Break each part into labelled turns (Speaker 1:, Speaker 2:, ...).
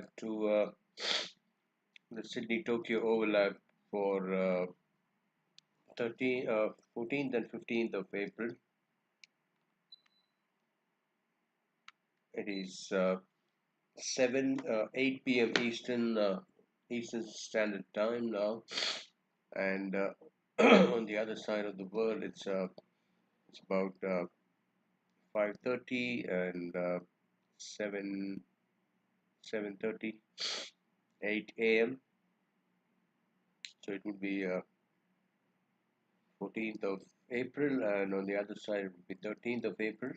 Speaker 1: overlap to the Sydney Tokyo overlap for 14th and 15th of April. It is 8 p.m. Eastern Standard Time now, and on the other side of the world, it's about 5:30 and 7:30, 8 a.m. So it would be 14th of April, and on the other side it would be 13th of April.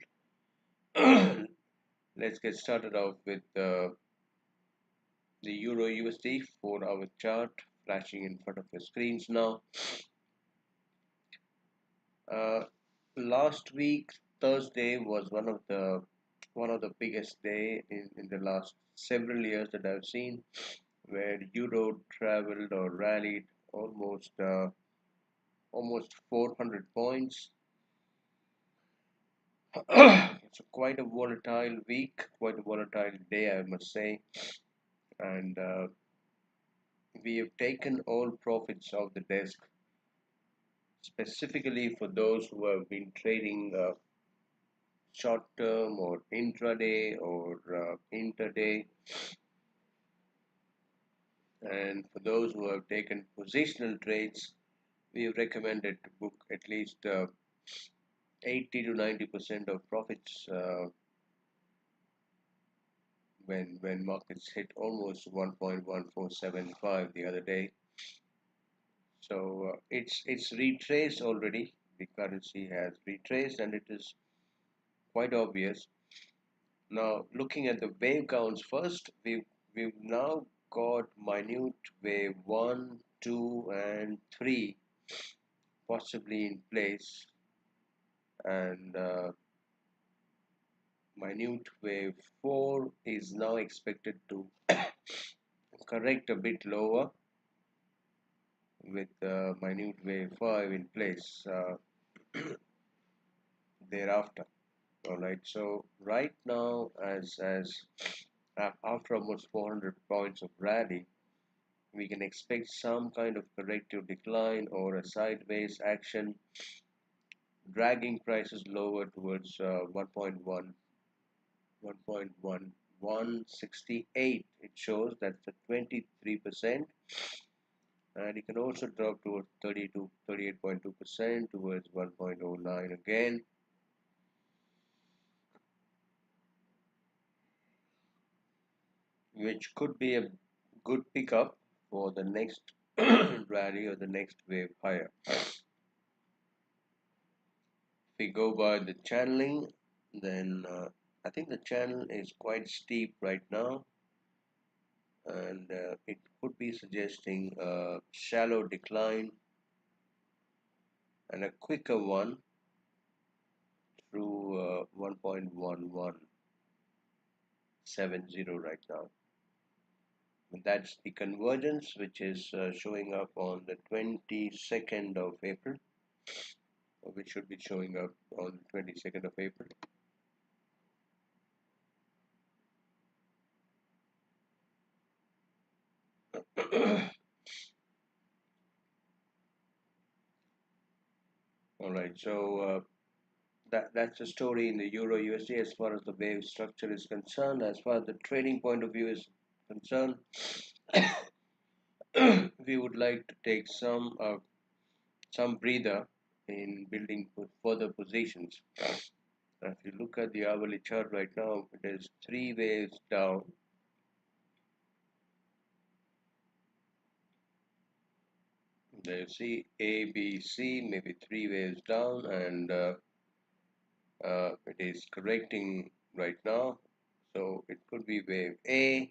Speaker 1: Let's get started off with the Euro USD 4-hour chart flashing in front of your screens now. Last week Thursday was one of the biggest day in the last several years that I've seen, where Euro traveled or rallied almost 400 points. It's quite a volatile week, quite a volatile day, I must say, and we have taken all profits off the desk, specifically for those who have been trading short term or intraday or interday, and for those who have taken positional trades, we have recommended to book at least 80 to 90% of profits when markets hit almost 1.1475 the other day. So it's retraced already. The currency has retraced, and it is quite obvious. Now, looking at the wave counts first, we've now got minute wave 1, 2, and 3 possibly in place, and minute wave 4 is now expected to correct a bit lower, with minute wave 5 in place thereafter. All right, so right now, as after almost 400 points of rally, we can expect some kind of corrective decline or a sideways action, dragging prices lower towards 1.1168. It shows that's a 23%, and it can also drop towards 38.2% towards 1.09 again. Which could be a good pickup for the next rally or the next wave higher. If we go by the channeling, then I think the channel is quite steep right now, and it could be suggesting a shallow decline and a quicker one through 1.1170 right now. And that's the convergence, which is showing up on the 22nd of April, which should be showing up on the 22nd of April. All right, so that's the story in the Euro USD as far as the wave structure is concerned. As far as the trading point of view is concerned, we would like to take some breather in building further positions. If you look at the hourly chart right now, it is 3 waves down. There you see A, B, C, maybe 3 waves down, and it is correcting right now. So it could be wave A,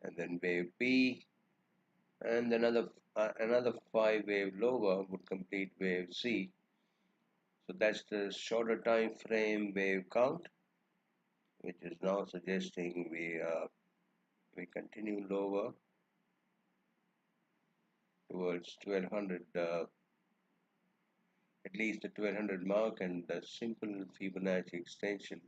Speaker 1: and then wave B, and another 5 wave lower would complete wave C. So that's the shorter time frame wave count, which is now suggesting we continue lower towards 1200, at least the 1200 mark, and the simple Fibonacci extension.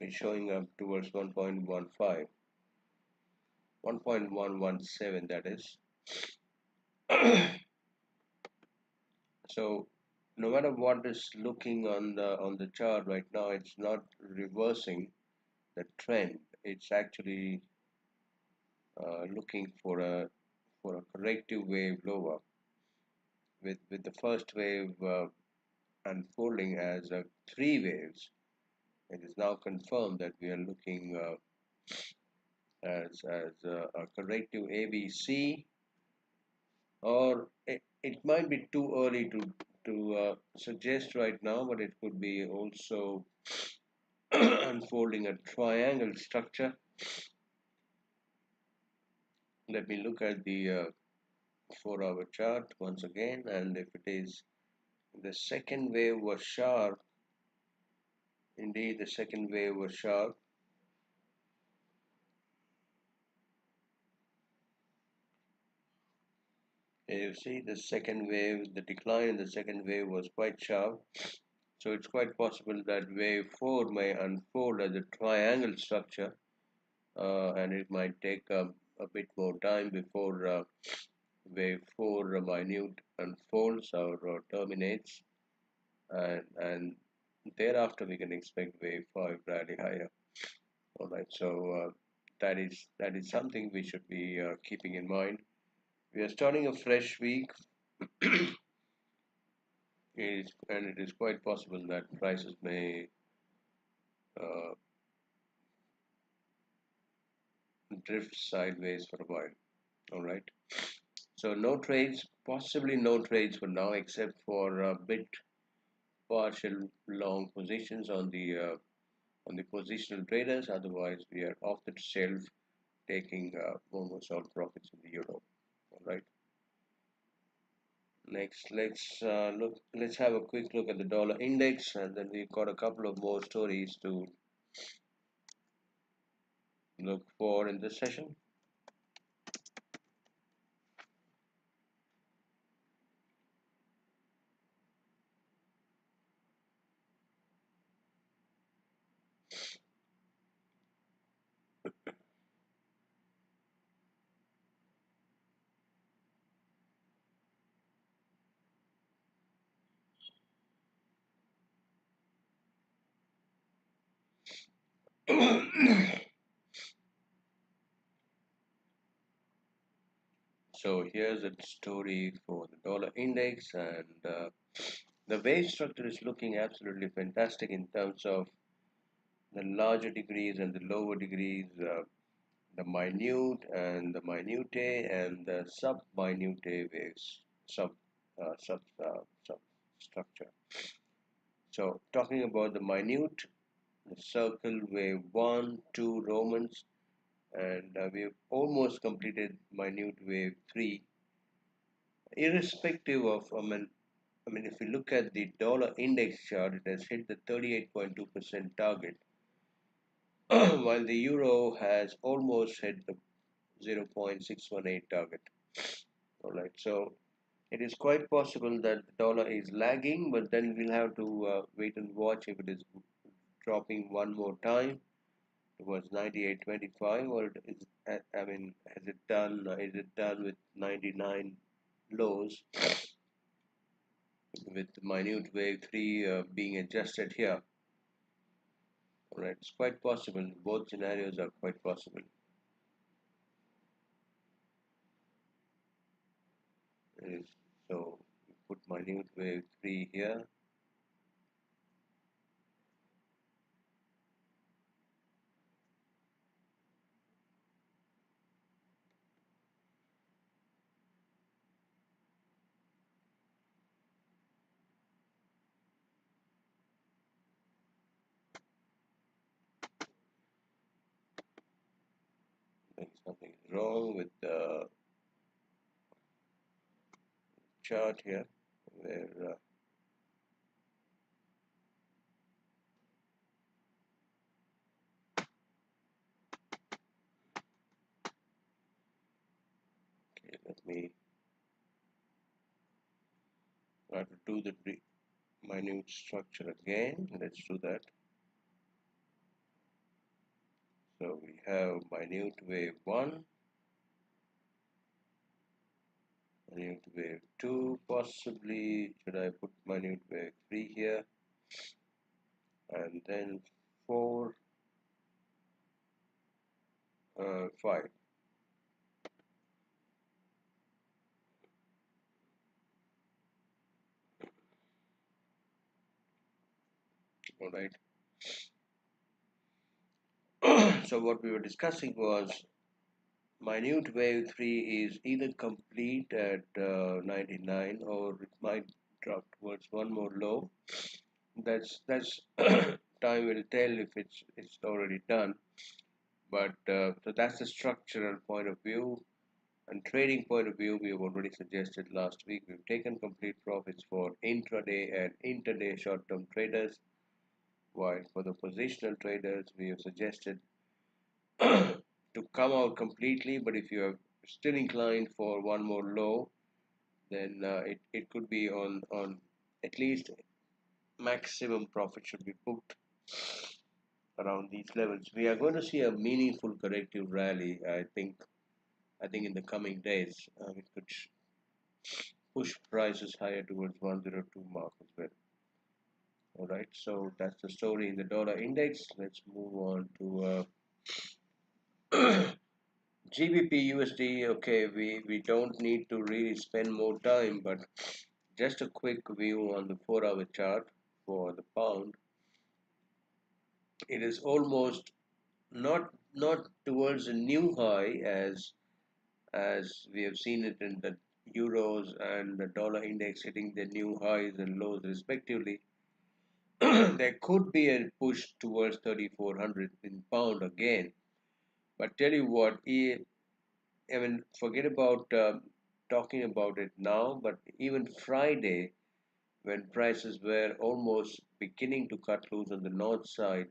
Speaker 1: is showing up towards 1.15, 1.117, that is. So no matter what is looking on the chart right now, it's not reversing the trend. It's actually looking for a corrective wave lower, with the first wave unfolding as three waves. It is now confirmed that we are looking as a corrective ABC, or it might be too early to suggest right now, but it could be also unfolding a triangle structure. Let me look at the 4-hour chart once again, and if it is the second wave was sharp, indeed the second wave was sharp. You see the second wave, the decline in the second wave was quite sharp. So it's quite possible that wave 4 may unfold as a triangle structure, and it might take a bit more time before wave 4 minute unfolds or terminates, and thereafter we can expect wave 5 rally higher. All right, so that is something we should be keeping in mind. We are starting a fresh week. And it is quite possible that prices may uh, drift sideways for a while. All right. So no trades, possibly no trades for now, except for a bit partial long positions on the positional traders. Otherwise, we are off the shelf, taking almost all profits in the euro. All right. Next, look. Let's have a quick look at the dollar index, and then we've got a couple of more stories to look for in this session. So here's a story for the dollar index, and the wave structure is looking absolutely fantastic in terms of the larger degrees and the lower degrees, the minute and the minute and the sub-minute waves, substructure. So talking about the minute, the circle wave 1, 2 Romans, and we've almost completed minute wave 3. Irrespective of, if you look at the dollar index chart, it has hit the 38.2% target, while the euro has almost hit the 0.618 target. All right, so it is quite possible that the dollar is lagging, but then we'll have to wait and watch if it is dropping one more time towards 98.25, or has it done? Is it done with 99 lows, with minute wave 3 being adjusted here? All right, it's quite possible. Both scenarios are quite possible. So put minute wave 3 here. Maybe something is wrong with the chart here, where okay, let me try to do the minute structure again. Let's do that. So we have minute wave 1, minute wave 2, possibly should I put minute wave 3 here, and then 4, 5. All right. So what we were discussing was minute wave 3 is either complete at 99, or it might drop towards one more low. That's time will tell if it's already done. But so that's the structural point of view. And trading point of view, we have already suggested last week. We've taken complete profits for intraday and intraday short-term traders, while for the positional traders, we have suggested to come out completely. But if you are still inclined for one more low, then it could be on at least maximum profit should be booked around these levels. We are going to see a meaningful corrective rally, I think. I think in the coming days, it could push prices higher towards 102 mark as well. All right, so that's the story in the dollar index. Let's move on to GBP USD. Okay, we don't need to really spend more time, but just a quick view on the 4-hour chart for the pound. It is almost not towards a new high as we have seen it in the euros and the dollar index hitting their new highs and lows respectively. There could be a push towards 3400 in pound again. But tell you what, I mean, forget about talking about it now, but even Friday, when prices were almost beginning to cut loose on the north side,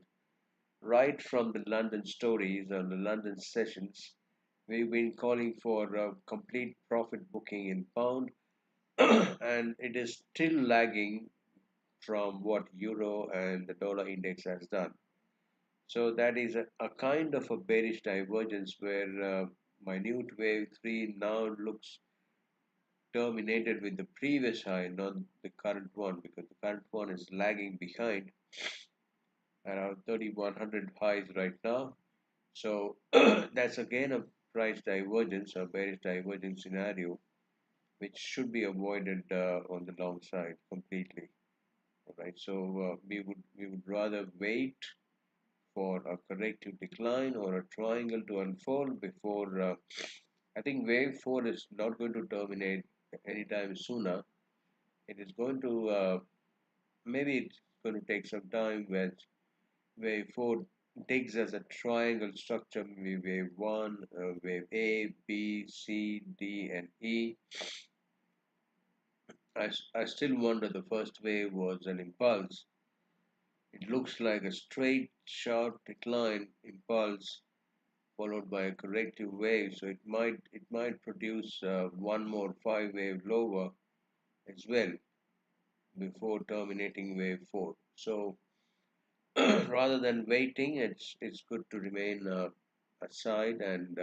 Speaker 1: right from the London stories and the London sessions, we've been calling for complete profit booking in pound, and it is still lagging from what euro and the dollar index has done. So that is a kind of a bearish divergence where minute wave 3 now looks terminated with the previous high, not the current one, because the current one is lagging behind around 3100 highs right now. So that's again a price divergence, a bearish divergence scenario, which should be avoided on the long side completely. All right, so we would rather wait for a corrective decline or a triangle to unfold before. I think wave 4 is not going to terminate anytime sooner. It is going to maybe it's going to take some time when wave 4 digs as a triangle structure, maybe wave 1, wave A, B, C, D, and E. I still wonder the first wave was an impulse. It looks like a straight, sharp decline impulse followed by a corrective wave. So it might produce one more 5 wave lower as well before terminating wave 4. So rather than waiting, it's good to remain aside, and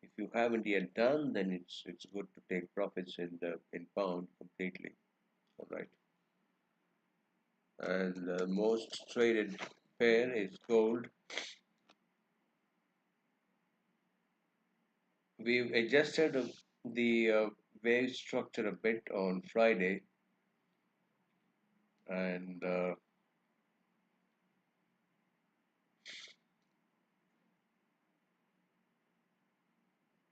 Speaker 1: if you haven't yet done, then it's good to take profits in pound completely. All right, and the most traded pair is gold. We've adjusted the wave structure a bit on Friday, and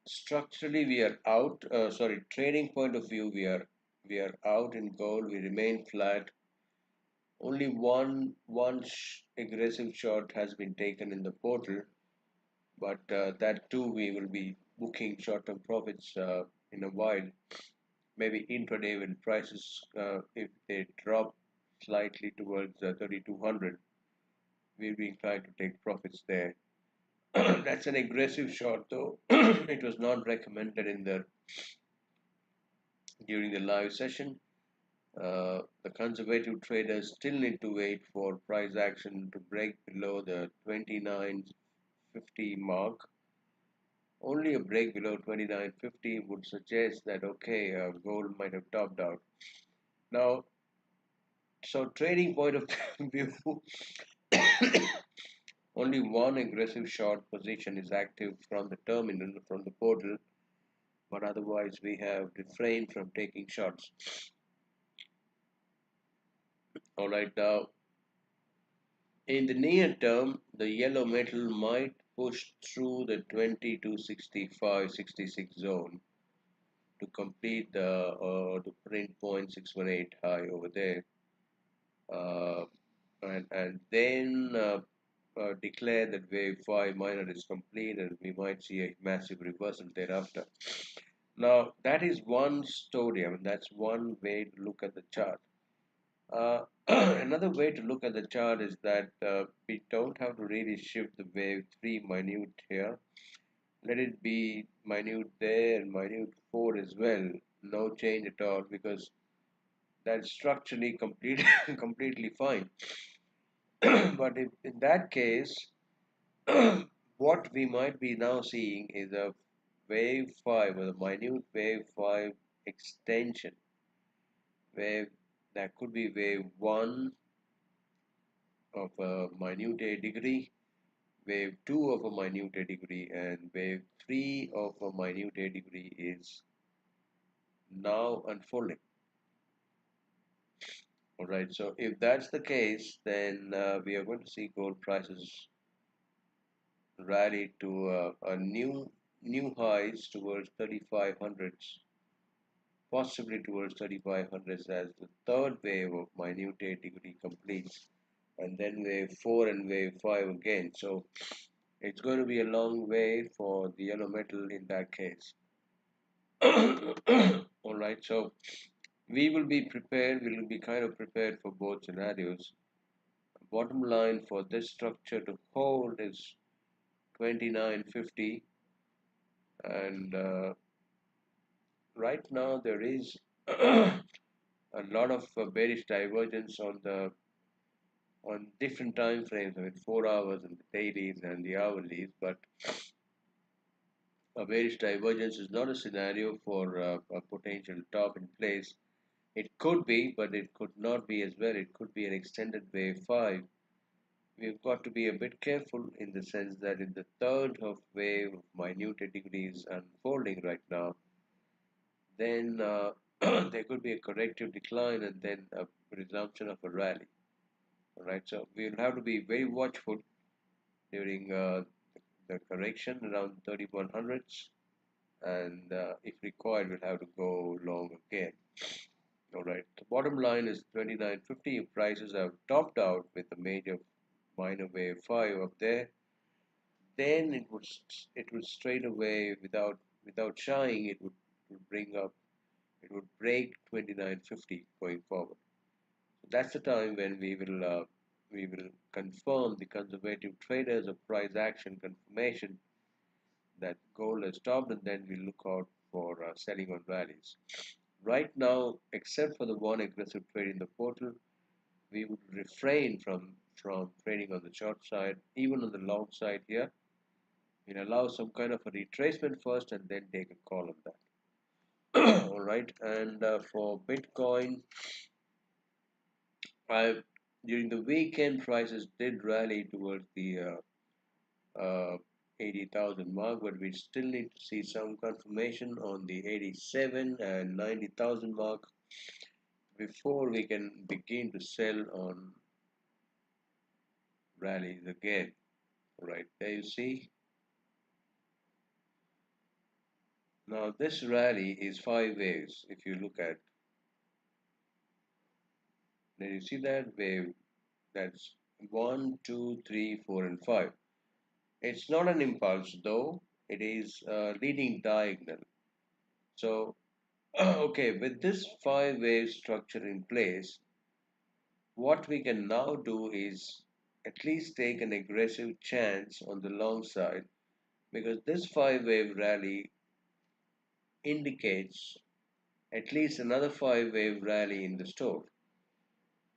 Speaker 1: structurally we are out. Sorry, trading point of view, we are out in gold. We remain flat. Only one aggressive shot has been taken in the portal, but that too we will be booking short-term profits in a while. Maybe intraday when prices, if they drop slightly towards 3200, we'll be inclined to take profits there. That's an aggressive shot, though. It was not recommended in the during the live session. The conservative traders still need to wait for price action to break below the 29.50 2950 mark. Only a break below 2950 would suggest that okay, gold might have topped out. Now, so trading point of view, only one aggressive short position is active from the terminal, from the portal, but otherwise we have refrained from taking shots. All right, now in the near term, the yellow metal might push through the 20 to 65, 66 zone to complete the print 0.618 high over there, uh, and then declare that wave 5 minor is complete, and we might see a massive reversal thereafter. Now that is one story. I mean, that's one way to look at the chart. Another way to look at the chart is that we don't have to really shift the wave 3 minute here. Let it be minute there and minute 4 as well. No change at all, because that's structurally completely fine. But if in that case, what we might be now seeing is a wave 5 or a minute wave 5 extension. Wave that could be wave 1 of a minute a degree, wave 2 of a minute a degree, and wave 3 of a minute a degree is now unfolding. All right, so if that's the case, then we are going to see gold prices rally to a new highs towards 3500s, possibly towards 3500s, as the third wave of minute a degree completes, and then wave 4 and wave 5 again. So it's going to be a long way for the yellow metal in that case. All right, so we will be prepared, we will be kind of prepared for both scenarios. Bottom line for this structure to hold is 2950, and right now there is a lot of bearish divergence on different time frames. I mean, 4 hours and the dailies and the hourlies, but a bearish divergence is not a scenario for a potential top in place. It could be, but it could not be as well. It could be an extended wave 5. We've got to be a bit careful in the sense that in the third of wave of minute degrees unfolding right now, then there could be a corrective decline and then a resumption of a rally. All right, so we'll have to be very watchful during the correction around 3100s, and if required, we'll have to go long again. All right, the bottom line is 2950. If prices have topped out with a major minor wave 5 up there, then it would straight away, without shying, it would bring up, it would break 2950 going forward. So that's the time when we will confirm, the conservative traders of price action confirmation, that gold has stopped, and then we look out for selling on rallies. Right now, except for the one aggressive trade in the portal, we would refrain from trading on the short side. Even on the long side here, we'll allow some kind of a retracement first and then take a call on that. All right, and for Bitcoin, I during the weekend prices did rally towards the 80,000 mark, but we still need to see some confirmation on the 87 and 90,000 mark before we can begin to sell on rallies again. Right, there you see. Now this rally is 5 waves. If you look at, then you see that wave, that's 1, 2, 3, 4, and 5. It's not an impulse though, it is leading diagonal. So okay, with this 5 wave structure in place, what we can now do is at least take an aggressive chance on the long side, because this 5 wave rally indicates at least another 5 wave rally in the store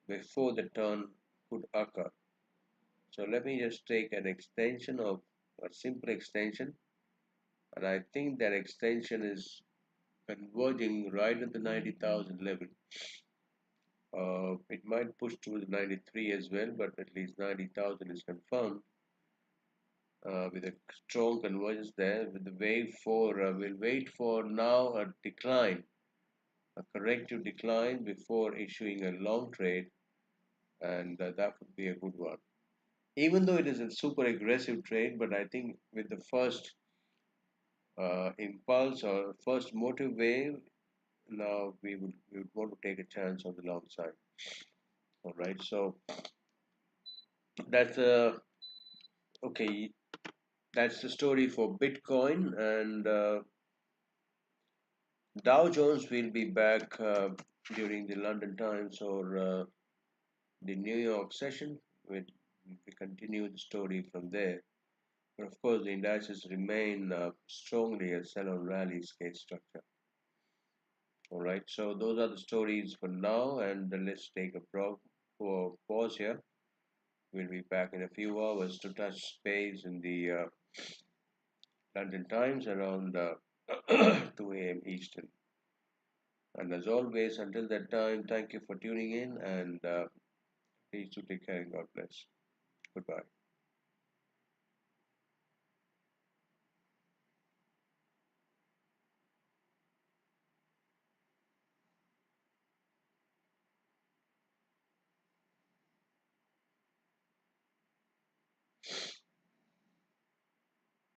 Speaker 1: before the turn could occur. So let me just take an extension of a simple extension, and I think that extension is converging right at the 90,000 level. It might push to the 93 as well, but at least 90,000 is confirmed with a strong convergence there. With the wave for, we'll wait for now a decline, a corrective decline before issuing a long trade, and that would be a good one. Even though it is a super aggressive trade, but I think with the first impulse or first motive wave, now we would want to take a chance on the long side. All right, so that's okay. That's the story for Bitcoin, and Dow Jones will be back during the London Times or the New York session. We continue the story from there. But of course, the indices remain strongly a sell-on rally scale structure. All right, so those are the stories for now, and let's take a pause here. We'll be back in a few hours to touch base in the London Times around 2 a.m. Eastern. And as always, until that time, thank you for tuning in and please do take care and God bless. Goodbye.